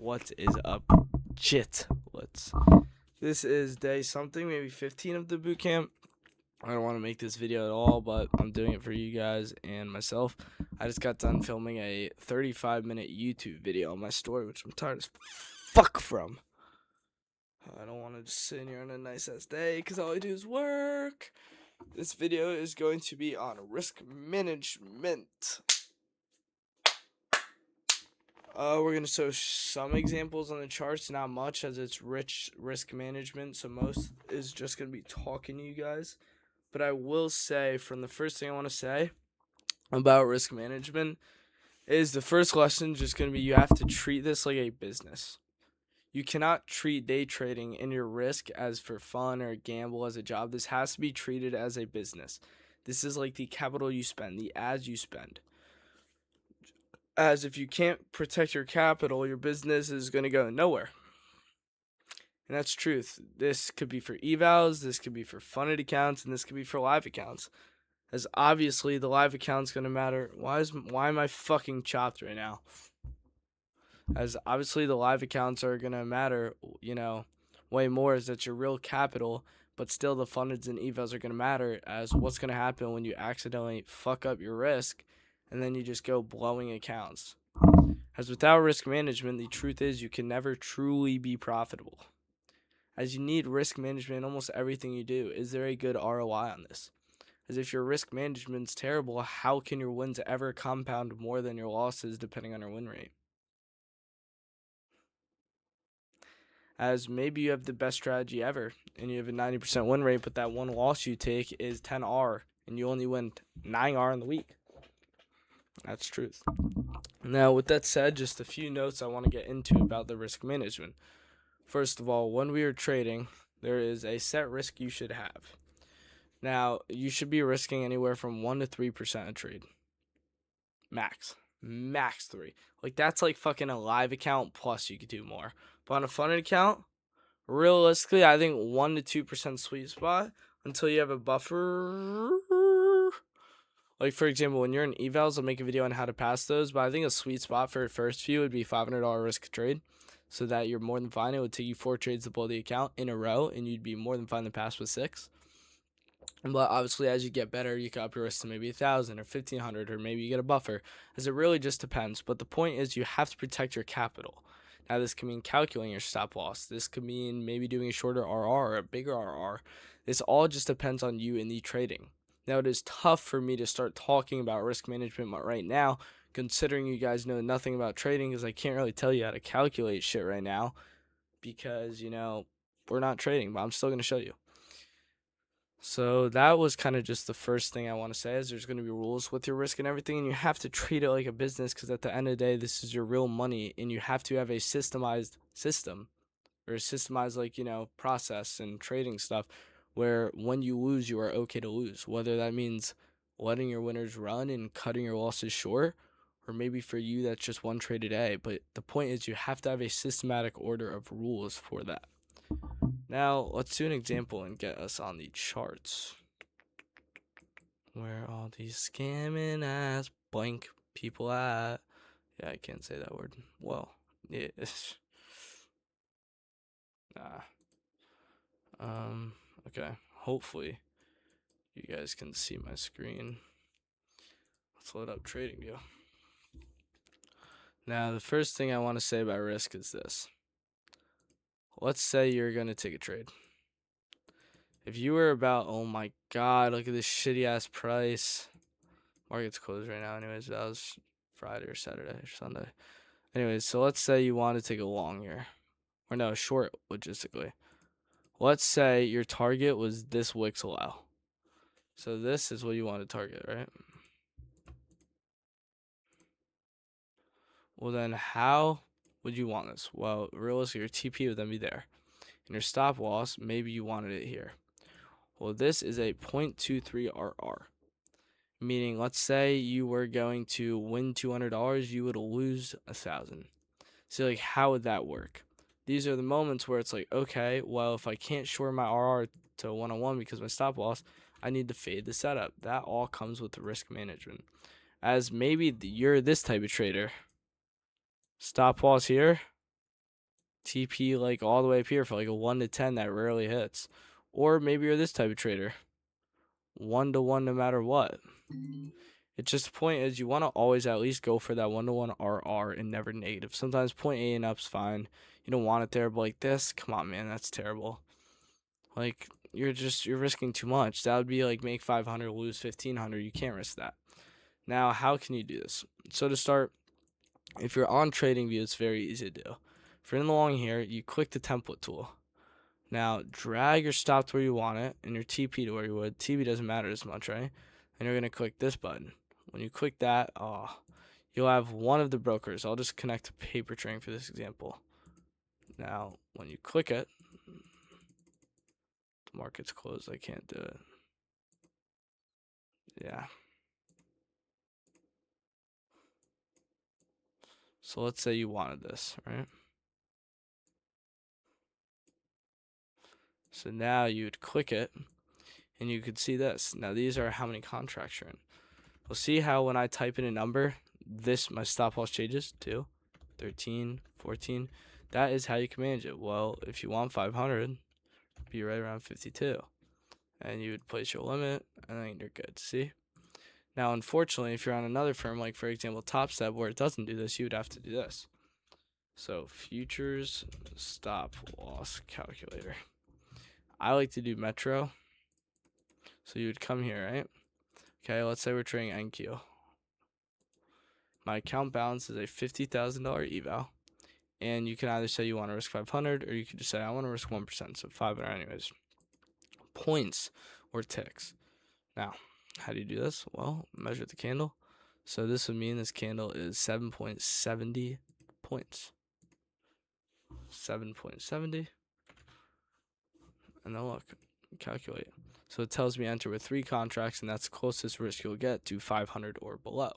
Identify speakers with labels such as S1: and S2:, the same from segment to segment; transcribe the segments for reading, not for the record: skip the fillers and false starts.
S1: What is up, Jit? This is day something, maybe 15 of the boot camp. I don't want to make this video at all, but I'm doing it for you guys and myself. I just got done filming a 35-minute YouTube video on my story, which I'm tired as fuck from. I don't want to just sit here on a nice ass day because all I do is work. This video is going to be on risk management. We're going to show some examples on the charts, not much as it's rich risk management, so most is just going to be talking to you guys. But I will say, from the first thing I want to say about risk management is the first lesson just going to be you have to treat this like a business. You cannot treat day trading and your risk as for fun or a gamble as a job. This has to be treated as a business. This is like the capital you spend, the ads you spend. As if you can't protect your capital, your business is going to go nowhere. And that's truth. This could be for evals, this could be for funded accounts, and this could be for live accounts. As obviously the live account's going to matter. Why am I fucking chopped right now? As obviously the live accounts are going to matter, way more, as that's your real capital, but still the fundeds and evals are going to matter, as what's going to happen when you accidentally fuck up your risk and then you just go blowing accounts. As without risk management, the truth is you can never truly be profitable. As you need risk management in almost everything you do. Is there a good ROI on this? As if your risk management's terrible, how can your wins ever compound more than your losses depending on your win rate? As maybe you have the best strategy ever and you have a 90% win rate, but that one loss you take is 10R and you only win 9R in the week. That's truth. Now, with that said, just a few notes I want to get into about the risk management. First of all, when we are trading, there is a set risk you should have. Now, you should be risking anywhere from 1 to 3% a trade. Max 3. Like, that's like fucking a live account, plus you could do more. But on a funded account, realistically, I think 1 to 2% sweet spot until you have a buffer. Like, for example, when you're in evals, I'll make a video on how to pass those, but I think a sweet spot for a first few would be $500 risk trade, so that you're more than fine. It would take you 4 trades to blow the account in a row, and you'd be more than fine to pass with 6. But obviously, as you get better, you can up your risk to maybe 1,000 or 1,500, or maybe you get a buffer, as it really just depends. But the point is, you have to protect your capital. Now, this can mean calculating your stop loss. This could mean maybe doing a shorter RR or a bigger RR. This all just depends on you in the trading. Now, it is tough for me to start talking about risk management right now, considering you guys know nothing about trading, because I can't really tell you how to calculate shit right now because, we're not trading, but I'm still going to show you. So that was kind of just the first thing I want to say, is there's going to be rules with your risk and everything, and you have to treat it like a business, because at the end of the day, this is your real money, and you have to have a systemized system, or a systemized, process and trading stuff, where when you lose, you are okay to lose, whether that means letting your winners run and cutting your losses short, or maybe for you, that's just one trade a day. But the point is, you have to have a systematic order of rules for that. Now, let's do an example and get us on the charts. Where all these scamming ass blank people at? Yeah, I can't say that word. Well, yeah. Nah. Okay. Hopefully, you guys can see my screen. Let's load up TradingView. Now, the first thing I want to say about risk is this. Let's say you're going to take a trade. If you were about, oh my god, look at this shitty ass price. Market's closed right now anyways. That was Friday or Saturday or Sunday. Anyways, so let's say you want to take a long here. Or no, short logistically. Let's say your target was this Wix allow. So this is what you want to target, right? Well, then how would you want this? Well, realistically, your TP would then be there. And your stop loss, maybe you wanted it here. Well, this is a 0.23 RR. Meaning, let's say you were going to win $200, you would lose 1,000. So, like, how would that work? These are the moments where it's like, okay, well, if I can't short my RR to 101 because my stop loss, I need to fade the setup. That all comes with the risk management. As maybe you're this type of trader. Stop loss here, TP like all the way up here for like a 1 to 10 that rarely hits. Or maybe you're this type of trader. 1 to 1 no matter what. It's just the point is you want to always at least go for that 1 to 1 RR and never negative. Sometimes point A and up's fine. You don't want it there, but like this, come on, man, that's terrible. Like you're risking too much. That would be like make 500, lose 1500. You can't risk that. Now, how can you do this? So to start, if you're on TradingView, it's very easy to do. If you're in the long here, you click the template tool. Now drag your stop to where you want it and your TP to where you would. TP doesn't matter as much, right? And you're gonna click this button. When you click that, you'll have one of the brokers. I'll just connect to paper trading for this example. Now, when you click it, the market's closed. I can't do it. Yeah. So let's say you wanted this, right? So now you'd click it, and you could see this. Now these are how many contracts you're in. We'll see how when I type in a number, my stop loss changes to 13, 14. That is how you can manage it. Well, if you want 500, be right around 52. And you would place your limit, and then you're good. See? Now, unfortunately, if you're on another firm, like for example, TopStep, where it doesn't do this, you would have to do this. So, futures stop loss calculator. I like to do Metro. So you would come here, right? Okay, let's say we're trading NQ. My account balance is a $50,000 eval. And you can either say you want to risk 500 or you can just say I want to risk 1%, so 500 anyways. Points or ticks. Now, how do you do this? Well, measure the candle. So this would mean this candle is 7.70 points. 7.70. And then look, calculate. So it tells me enter with 3 contracts, and that's the closest risk you'll get to 500 or below.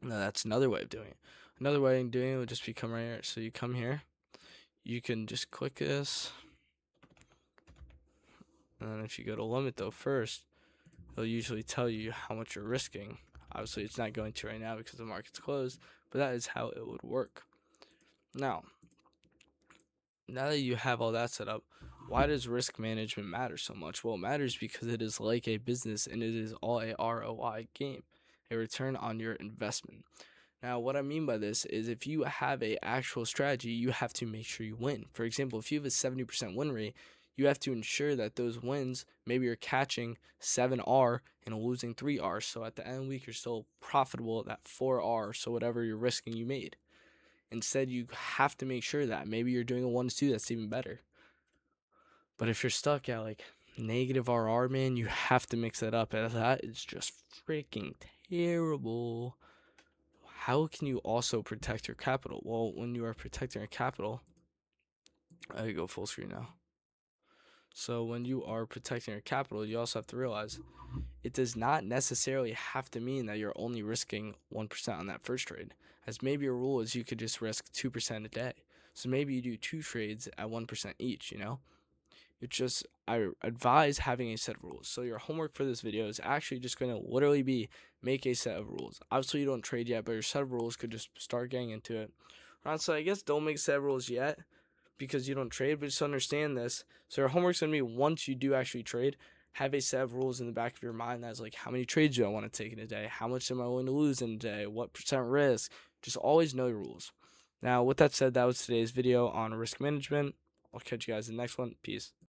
S1: Now that's another way of doing it. Another way of doing it would just be come right here. So you come here, you can just click this, and then if you go to limit though first, it'll usually tell you how much you're risking. Obviously it's not going to right now because the market's closed, but that is how it would work. Now that you have all that set up, why does risk management matter so much? Well, it matters because it is like a business and it is all a ROI game, a return on your investment. Now, what I mean by this is if you have a actual strategy, you have to make sure you win. For example, if you have a 70% win rate, you have to ensure that those wins, maybe you're catching 7R and losing 3R. So at the end of the week, you're still profitable at that 4R. So whatever you're risking, you made. Instead, you have to make sure that maybe you're doing a 1 to 2 that's even better. But if you're stuck at like negative RR, man, you have to mix that up. And that is just freaking terrible. How can you also protect your capital? Well, when you are protecting your capital, I go full screen now. So when you are protecting your capital, you also have to realize it does not necessarily have to mean that you're only risking 1% on that first trade. As maybe a rule is you could just risk 2% a day. So maybe you do 2 trades at 1% each, you know? It's just, I advise having a set of rules. So your homework for this video is actually just going to literally be make a set of rules. Obviously you don't trade yet, but your set of rules could just start getting into it. Honestly, I guess don't make a set of rules yet because you don't trade, but just understand this. So your homework's going to be once you do actually trade, have a set of rules in the back of your mind that's like, how many trades do I want to take in a day? How much am I willing to lose in a day? What percent risk? Just always know your rules. Now, with that said, that was today's video on risk management. I'll catch you guys in the next one. Peace.